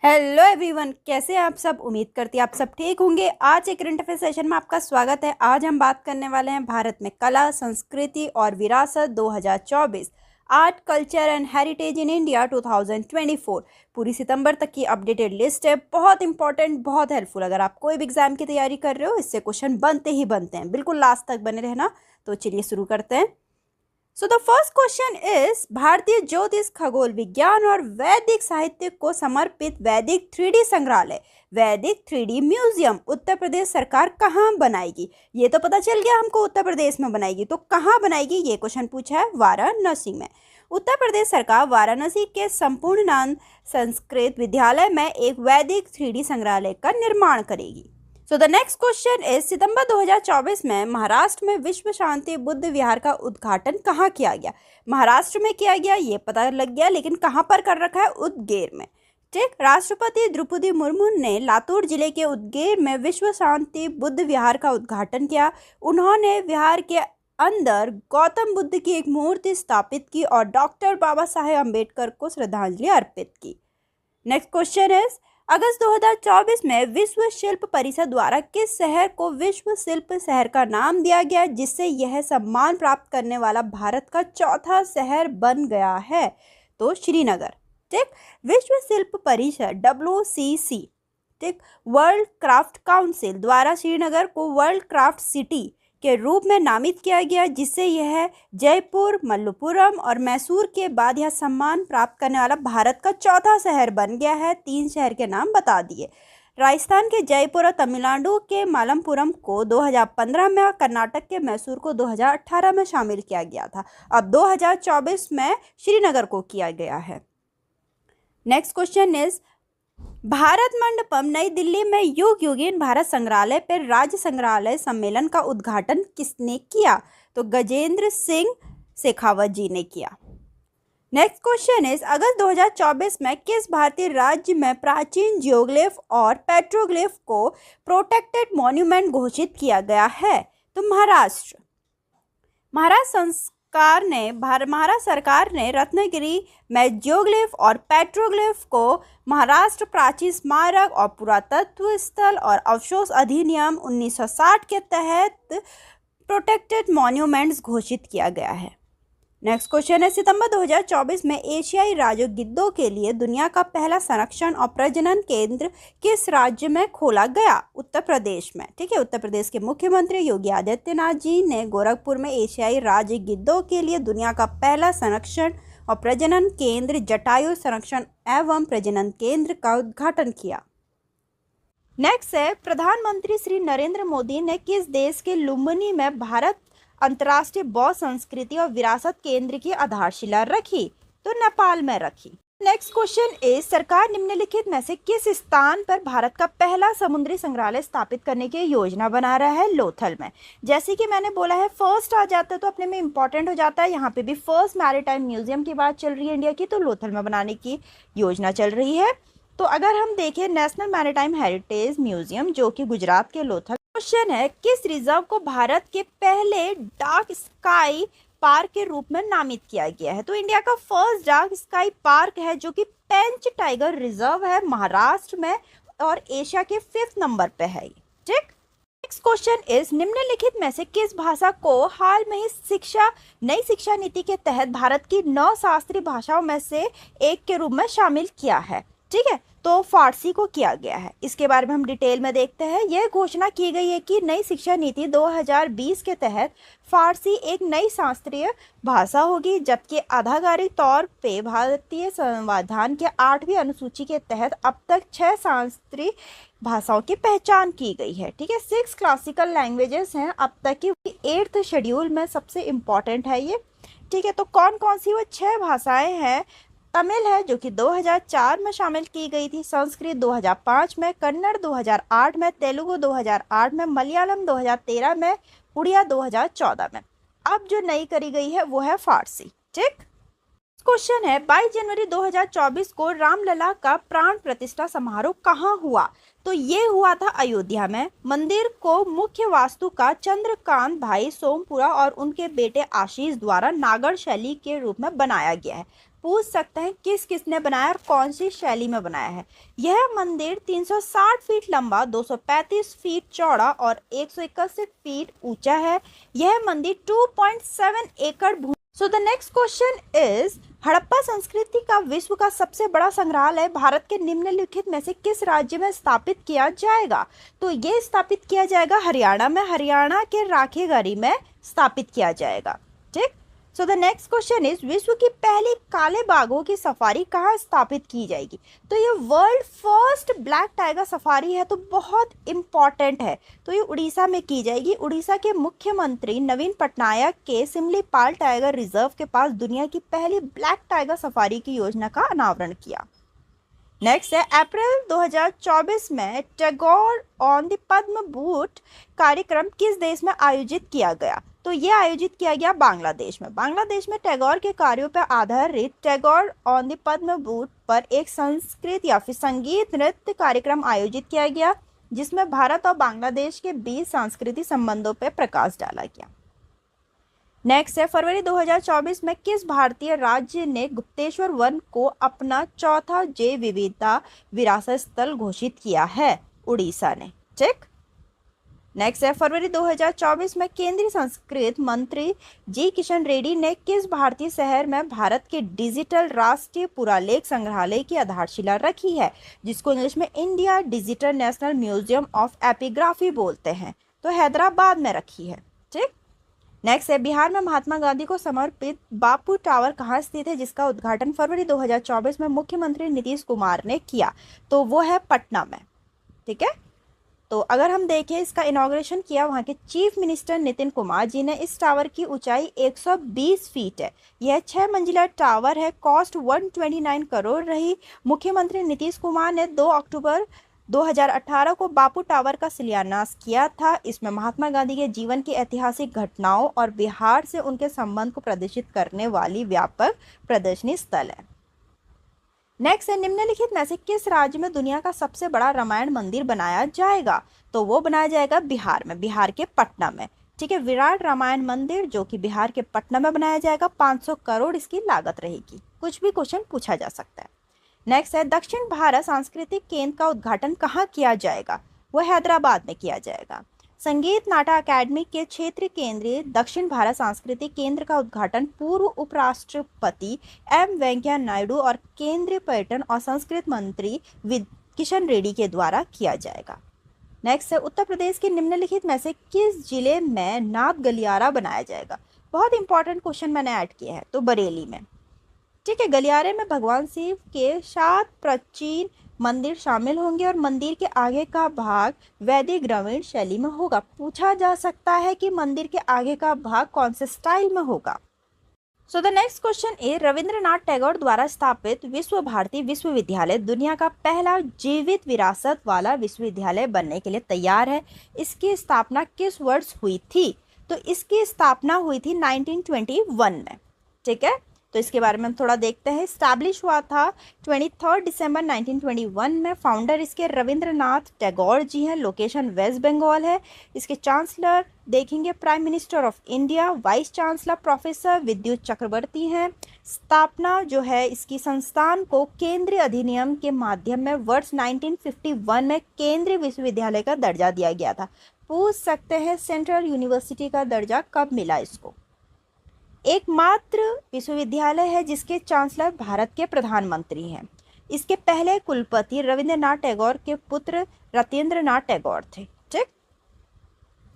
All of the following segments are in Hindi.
हेलो एवरीवन, कैसे हैं आप सब। उम्मीद करती आप सब ठीक होंगे। आज एक करंट अफेयर सेशन में आपका स्वागत है। आज हम बात करने वाले हैं भारत में कला, संस्कृति और विरासत 2024, art, culture and heritage in India 2024। पूरी सितंबर तक की अपडेटेड लिस्ट है। बहुत इंपॉर्टेंट, बहुत हेल्पफुल। अगर आप कोई भी एग्जाम की तैयारी कर रहे हो, इससे क्वेश्चन बनते ही बनते हैं। बिल्कुल लास्ट तक बने रहना। तो चलिए शुरू करते हैं। So the first question is, भारतीय ज्योतिष, खगोल विज्ञान और वैदिक साहित्य को समर्पित वैदिक 3D संग्रहालय, वैदिक 3D म्यूजियम उत्तर प्रदेश सरकार कहाँ बनाएगी। ये तो पता चल गया हमको, उत्तर प्रदेश में बनाएगी। तो कहाँ बनाएगी, ये क्वेश्चन पूछा है। वाराणसी में। उत्तर प्रदेश सरकार वाराणसी के संपूर्णानंद संस्कृत विद्यालय में एक वैदिक 3D संग्रहालय का निर्माण करेगी। So the next question is, सितंबर 2024 में महाराष्ट्र में विश्व शांति बुद्ध विहार का उद्घाटन कहाँ किया गया। महाराष्ट्र में किया गया, ये पता लग गया, लेकिन कहाँ पर कर रखा है। उदगीर में। ठीक। राष्ट्रपति द्रौपदी मुर्मू ने लातूर जिले के उदगीर में विश्व शांति बुद्ध विहार का उद्घाटन किया। उन्होंने विहार के अंदर गौतम बुद्ध की एक मूर्ति स्थापित की और डॉक्टर बाबा साहेब अम्बेडकर को श्रद्धांजलि अर्पित की। नेक्स्ट क्वेश्चन इज, अगस्त 2024 में विश्व शिल्प परिषद द्वारा किस शहर को विश्व शिल्प शहर का नाम दिया गया, जिससे यह सम्मान प्राप्त करने वाला भारत का चौथा शहर बन गया है। तो श्रीनगर। ठीक। विश्व शिल्प परिषद WCC, ठीक, वर्ल्ड क्राफ्ट काउंसिल द्वारा श्रीनगर को वर्ल्ड क्राफ्ट सिटी के रूप में नामित किया गया, जिससे यह जयपुर, मल्लपुरम और मैसूर के बाद यह सम्मान प्राप्त करने वाला भारत का चौथा शहर बन गया है। 3 शहर के नाम बता दिए। राजस्थान के जयपुर और तमिलनाडु के मलप्पुरम को 2015 में और कर्नाटक के मैसूर को 2018 में शामिल किया गया था। अब 2024 में श्रीनगर को किया गया है। Next question is, Bharat Mandapam नई दिल्ली में युग युगीन भारत संग्रहालय पर राज्य संग्रहालय सम्मेलन का उद्घाटन किसने किया। तो गजेंद्र सिंह शेखावत जी ने किया। नेक्स्ट क्वेश्चन इज, अगस्त 2024 में किस भारतीय राज्य में प्राचीन जियोग्लिफ और पेट्रोग्लिफ को प्रोटेक्टेड मॉन्यूमेंट घोषित किया गया है। तो महाराष्ट्र। महाराष्ट्र सरकार ने रत्नागिरी में जियोग्लिफ और पेट्रोग्लिफ को महाराष्ट्र प्राचीन स्मारक और पुरातत्व स्थल और अवशेष अधिनियम 1960 के तहत प्रोटेक्टेड मॉन्यूमेंट्स घोषित किया गया है। नेक्स्ट क्वेश्चन है, सितंबर 2024 में एशियाई राजू गिद्धों के लिए दुनिया का पहला संरक्षण और प्रजनन केंद्र किस राज्य में खोला गया। उत्तर प्रदेश में। ठीक है। उत्तर प्रदेश के मुख्यमंत्री योगी आदित्यनाथ जी ने गोरखपुर में एशियाई राजू गिद्धों के लिए दुनिया का पहला संरक्षण और प्रजनन केंद्र जटायु संरक्षण एवं प्रजनन केंद्र का उद्घाटन किया। नेक्स्ट है, प्रधानमंत्री श्री नरेंद्र मोदी ने किस देश के लुम्बिनी में भारत अंतर्राष्ट्रीय बौद्ध संस्कृति और विरासत केंद्र की आधारशिला रखी। तो नेपाल में रखी। नेक्स्ट क्वेश्चन इज, सरकार निम्नलिखित में से किस स्थान पर भारत का पहला समुद्री संग्रहालय स्थापित करने की योजना बना रहा है। लोथल में। जैसे कि मैंने बोला है, फर्स्ट आ जाता है तो अपने में इंपॉर्टेंट हो जाता है। यहाँ पे भी फर्स्ट मैरीटाइम म्यूजियम की बात चल रही है इंडिया की, तो लोथल में बनाने की योजना चल रही है। तो अगर हम देखें, नेशनल मैरीटाइम हेरिटेज म्यूजियम जो कि गुजरात के लोथल। क्वेश्चन है, किस रिजर्व को भारत के पहले डार्क स्काई पार्क के रूप में नामित किया गया है। तो इंडिया का फर्स्ट डार्क स्काई पार्क है जो कि पेंच टाइगर रिजर्व है महाराष्ट्र में और एशिया के 5th नंबर पे है। ठीक। नेक्स्ट क्वेश्चन इज, निम्नलिखित में से किस भाषा को हाल में ही नई शिक्षा नीति के तहत भारत की 9 शास्त्रीय भाषाओं में से एक के रूप में शामिल किया है। ठीक है। तो फारसी को किया गया है। इसके बारे में हम डिटेल में देखते हैं। यह घोषणा की गई है कि नई शिक्षा नीति 2020 के तहत फारसी एक नई शास्त्रीय भाषा होगी, जबकि आधिकारिक तौर पे भारतीय संविधान के 8वीं अनुसूची के तहत अब तक 6 शास्त्रीय भाषाओं की पहचान की गई है। ठीक है। 6 क्लासिकल लैंग्वेजेस हैं अब तक की। 8th शेड्यूल में सबसे इम्पॉर्टेंट है ये। ठीक है। तो कौन कौन सी वो 6 भाषाएं हैं। तमिल है जो कि 2004 में शामिल की गई थी, संस्कृत 2005 में, कन्नड़ 2008 में, तेलुगु 2008 में, मलयालम 2013 में, उड़िया 2014 में। अब जो नई करी गई है वो है फारसी। ठीक। क्वेश्चन है, 22 जनवरी 2024 को रामलला का प्राण प्रतिष्ठा समारोह कहाँ हुआ। तो ये हुआ था अयोध्या में। मंदिर को मुख्य वास्तुकार चंद्रकांत भाई सोमपुरा और उनके बेटे आशीष द्वारा नागर शैली के रूप में बनाया गया है। पूछ सकते हैं किस किसने बनाया और कौन सी शैली में बनाया है। यह मंदिर 360 फीट लंबा, 235 फीट चौड़ा और 161 फीट ऊंचा है। यह मंदिर 2.7 एकड़ भूमि। So the next question is, Harappa संस्कृति का विश्व का सबसे बड़ा संग्रहालय भारत के निम्नलिखित में से किस राज्य में स्थापित किया जाएगा? तो ये स्थापित किया जाएगा हरियाणा में, हरियाणा के राखेगरी में स्थापित किया जाएगा। ठीक। सो द नेक्स्ट क्वेश्चन इज, विश्व की पहली काले बाघों की सफारी कहाँ स्थापित की जाएगी? तो ये world first black tiger safari है, तो बहुत इंपॉर्टेंट है। तो ये उड़ीसा में की जाएगी। उड़ीसा के मुख्यमंत्री नवीन पटनायक के सिमलीपाल टाइगर रिजर्व के पास दुनिया की पहली ब्लैक टाइगर सफारी की योजना का अनावरण किया। नेक्स्ट है, अप्रैल 2024 में टैगोर ऑन द पद्म भूषण कार्यक्रम किस देश में आयोजित किया गया? तो ये आयोजित किया गया बांग्लादेश में। बांग्लादेश में टैगोर के कार्यों पर आधारित टैगोर ऑन द पद्म भूषण पर एक संस्कृत या फिर संगीत नृत्य कार्यक्रम आयोजित किया गया, जिसमें भारत और बांग्लादेश के बीच सांस्कृतिक संबंधों पर प्रकाश डाला गया। नेक्स्ट है, फरवरी 2024 में किस भारतीय राज्य ने गुप्तेश्वर वन को अपना चौथा जैव विविधता विरासत स्थल घोषित किया है? उड़ीसा ने। ठीक। नेक्स्ट है, फरवरी 2024 में केंद्रीय संस्कृति मंत्री जी किशन रेड्डी ने किस भारतीय शहर में भारत के डिजिटल राष्ट्रीय पुरालेख संग्रहालय की आधारशिला रखी है, जिसको इंग्लिश में India digital national museum of epigraphy बोलते हैं? तो हैदराबाद में रखी है। ठीक। नेक्स्ट है, बिहार में महात्मा गांधी को समर्पित बापू टावर कहाँ स्थित है, जिसका उद्घाटन फरवरी 2024 में मुख्यमंत्री नीतीश कुमार ने किया? तो वो है पटना में। ठीक है। तो अगर हम देखें, इसका इनॉग्रेशन किया वहाँ के चीफ मिनिस्टर नितिन कुमार जी ने। इस टावर की ऊंचाई 120 फीट है। यह 6 मंजिला टावर है। कॉस्ट 129 करोड़ रही। मुख्यमंत्री नीतीश कुमार ने 2 अक्टूबर 2018 को बापू टावर का शिलान्यास किया था। इसमें महात्मा गांधी के जीवन की ऐतिहासिक घटनाओं और बिहार से उनके संबंध को प्रदर्शित करने वाली व्यापक प्रदर्शनी स्थल है। नेक्स्ट है, निम्नलिखित में से किस राज्य में दुनिया का सबसे बड़ा रामायण मंदिर बनाया जाएगा? तो वो बनाया जाएगा बिहार में, बिहार के पटना में। ठीक है। विराट रामायण मंदिर जो कि बिहार के पटना में बनाया जाएगा। 500 करोड़ इसकी लागत रहेगी। कुछ भी क्वेश्चन पूछा जा सकता है। नेक्स्ट है, दक्षिण भारत सांस्कृतिक केंद्र का उद्घाटन कहाँ किया जाएगा? वह हैदराबाद में किया जाएगा। संगीत नाटक अकादमी के क्षेत्रीय केंद्रीय दक्षिण भारत सांस्कृतिक केंद्र का उद्घाटन पूर्व उपराष्ट्रपति एम वेंकैया नायडू और केंद्रीय पर्यटन और संस्कृति मंत्री किशन रेड्डी के द्वारा किया जाएगा। नेक्स्ट है, उत्तर प्रदेश के निम्नलिखित में से किस जिले में नाथ गलियारा बनाया जाएगा? बहुत इंपॉर्टेंट क्वेश्चन मैंने ऐड किया है, तो बरेली में। ठीक है। गलियारे में भगवान शिव के 7 प्राचीन मंदिर शामिल होंगे और मंदिर के आगे का भाग वैदिक ग्रामीण शैली में होगा। पूछा जा सकता है कि मंदिर के आगे का भाग कौन से स्टाइल में होगा? सो the next question is, Rabindranath Tagore द्वारा स्थापित विश्व भारती विश्वविद्यालय दुनिया का पहला जीवित विरासत वाला विश्वविद्यालय बनने के लिए तैयार है। इसकी स्थापना किस वर्ष हुई थी? तो इसकी स्थापना हुई थी 1921 में। ठीक है। तो इसके बारे में हम थोड़ा देखते हैं। स्टैब्लिश हुआ था 23 दिसंबर 1921 में। फाउंडर इसके रविंद्रनाथ टैगोर जी हैं। लोकेशन वेस्ट बंगाल है। इसके चांसलर देखेंगे prime minister of India. Vice chancellor professor विद्युत चक्रवर्ती हैं। स्थापना जो है इसकी संस्थान को केंद्रीय अधिनियम के माध्यम में वर्ष 1951 में केंद्रीय विश्वविद्यालय का दर्जा दिया गया था। पूछ सकते हैं सेंट्रल यूनिवर्सिटी का दर्जा कब मिला इसको? एकमात्र विश्वविद्यालय है जिसके चांसलर भारत के प्रधानमंत्री हैं। इसके पहले कुलपति रविंद्रनाथ टैगोर के पुत्र रतेंद्रनाथ टैगोर थे। ठीक।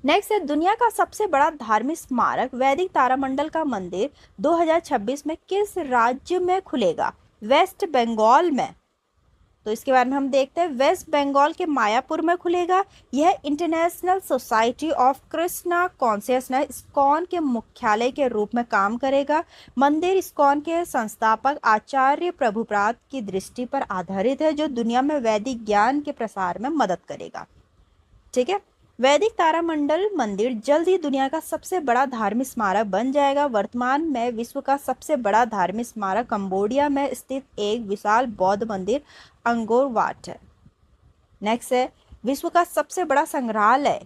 नेक्स्ट है, दुनिया का सबसे बड़ा धार्मिक स्मारक वैदिक तारामंडल का मंदिर 2026 में किस राज्य में खुलेगा? वेस्ट बंगाल में। तो इसके बारे में हम देखते हैं। वेस्ट बंगाल के मायापुर में खुलेगा। यह international society of Krishna consciousness ISKCON के मुख्यालय के रूप में काम करेगा। मंदिर इस्कॉन के संस्थापक आचार्य प्रभुपाद की दृष्टि पर आधारित है, जो दुनिया में वैदिक ज्ञान के प्रसार में मदद करेगा। ठीक है। वैदिक तारामंडल मंदिर जल्द ही दुनिया का सबसे बड़ा धार्मिक स्मारक बन जाएगा। वर्तमान में विश्व का सबसे बड़ा धार्मिक स्मारक कंबोडिया में स्थित एक विशाल बौद्ध मंदिर अंगोर वाट है। नेक्स्ट है, विश्व का सबसे बड़ा संग्रहालय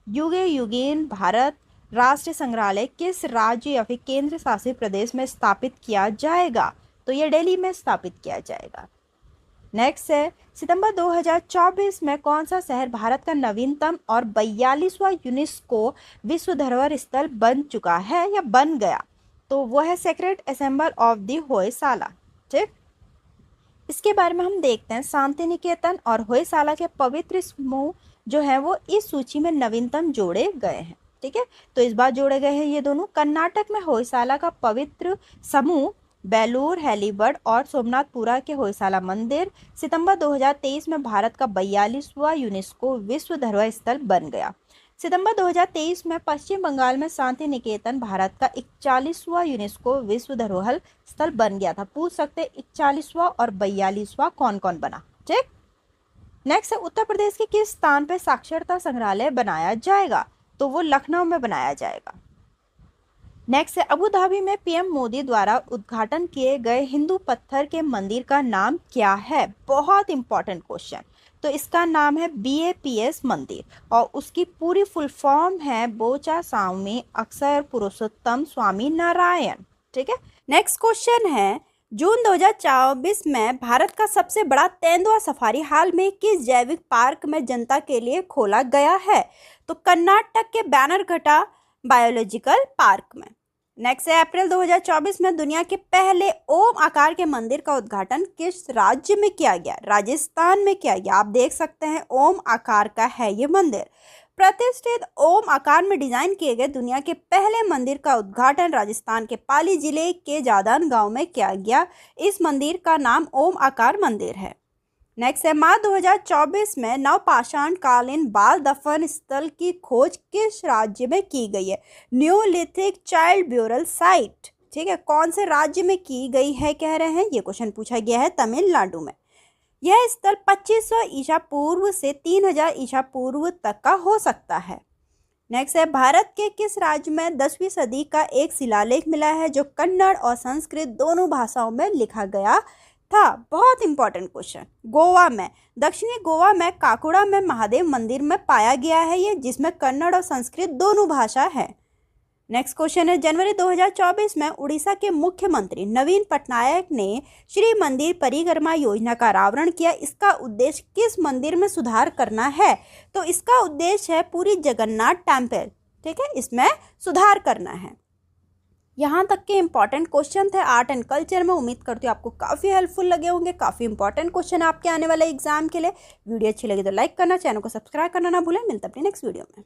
युगे युगीन भारत राष्ट्रीय संग्रहालय किस राज्य या फिर केंद्र शासित प्रदेश में स्थापित किया जाएगा? तो ये दिल्ली में स्थापित किया जाएगा। नेक्स्ट है, सितंबर 2024 में कौन सा शहर भारत का नवीनतम और 42वां यूनेस्को विश्व धरोहर स्थल बन चुका है या बन गया? तो वो है sacred assemble of the Hoysala. ठीक, इसके बारे में हम देखते हैं। शांति निकेतन और होयसाला के पवित्र समूह जो है वो इस सूची में नवीनतम जोड़े गए हैं। ठीक है, तो इस बार जोड़े गए हैं ये दोनों। कर्नाटक में होयसाला का पवित्र समूह, बेलूर, हेलीबर्ड और सोमनाथपुरा के होयसाला मंदिर सितंबर 2023 में भारत का 42वां यूनेस्को विश्व धरोहर स्थल बन गया। सितंबर 2023 में पश्चिम बंगाल में शांति निकेतन भारत का 41वां यूनेस्को विश्व धरोहर स्थल बन गया था। पूछ सकते 41वां और 42वां कौन कौन बना। ठीक, नेक्स्ट है, उत्तर प्रदेश के किस स्थान पर साक्षरता संग्रहालय बनाया जाएगा? तो वो लखनऊ में बनाया जाएगा। नेक्स्ट है, अबू धाबी में पीएम मोदी द्वारा उद्घाटन किए गए हिंदू पत्थर के मंदिर का नाम क्या है? बहुत इंपॉर्टेंट क्वेश्चन। तो इसका नाम है BAPS मंदिर और उसकी पूरी फुल फॉर्म है बोचा स्वामी अक्षर पुरुषोत्तम स्वामी नारायण। ठीक है, नेक्स्ट क्वेश्चन है, जून 2024 में भारत का सबसे बड़ा तेंदुआ सफारी हाल में किस जैविक पार्क में जनता के लिए खोला गया है? तो कर्नाटक के बैनरघट्टा बायोलॉजिकल पार्क में। नेक्स्ट है, अप्रैल 2024 में दुनिया के पहले ओम आकार के मंदिर का उद्घाटन किस राज्य में किया गया? राजस्थान में किया गया। आप देख सकते हैं ओम आकार का है ये मंदिर। प्रतिष्ठित ओम आकार में डिजाइन किए गए दुनिया के पहले मंदिर का उद्घाटन राजस्थान के पाली जिले के जादन गांव में किया गया। इस मंदिर का नाम ओम आकार मंदिर है। नेक्स्ट है, मार्च 2024 में नवपाषाण कालीन बाल दफन स्थल की खोज किस राज्य में की गई है? Neolithic child burial site. ठीक है, कौन से राज्य में की गई है कह रहे हैं? ये क्वेश्चन पूछा गया है तमिलनाडु में। यह स्थल 2500 ईसा पूर्व से 3000 ईसा पूर्व तक का हो सकता है। नेक्स्ट है, भारत के किस राज्य में 10वीं सदी का एक शिलालेख मिला है जो कन्नड़ और संस्कृत दोनों भाषाओं में लिखा गया था? बहुत इंपॉर्टेंट क्वेश्चन। गोवा में, दक्षिणी गोवा में काकुड़ा में महादेव मंदिर में पाया गया है ये, जिसमें कन्नड़ और संस्कृत दोनों भाषा है। नेक्स्ट क्वेश्चन है, जनवरी 2024 में उड़ीसा के मुख्यमंत्री नवीन पटनायक ने श्री मंदिर परिक्रमा योजना का अनावरण किया। इसका उद्देश्य किस मंदिर में सुधार करना है? तो इसका उद्देश्य है पूरी जगन्नाथ टेम्पल। ठीक है, इसमें सुधार करना है। यहाँ तक के इंपॉर्टेंट क्वेश्चन थे आर्ट एंड कल्चर में। उम्मीद करती हूँ आपको काफ़ी हेल्पफुल लगे होंगे। काफ़ी इंपॉर्टेंट क्वेश्चन आपके आने वाले एग्जाम के लिए। वीडियो अच्छी लगी तो लाइक करना, चैनल को सब्सक्राइब करना ना भूलें। मिलते हैं अपनी नेक्स्ट वीडियो में।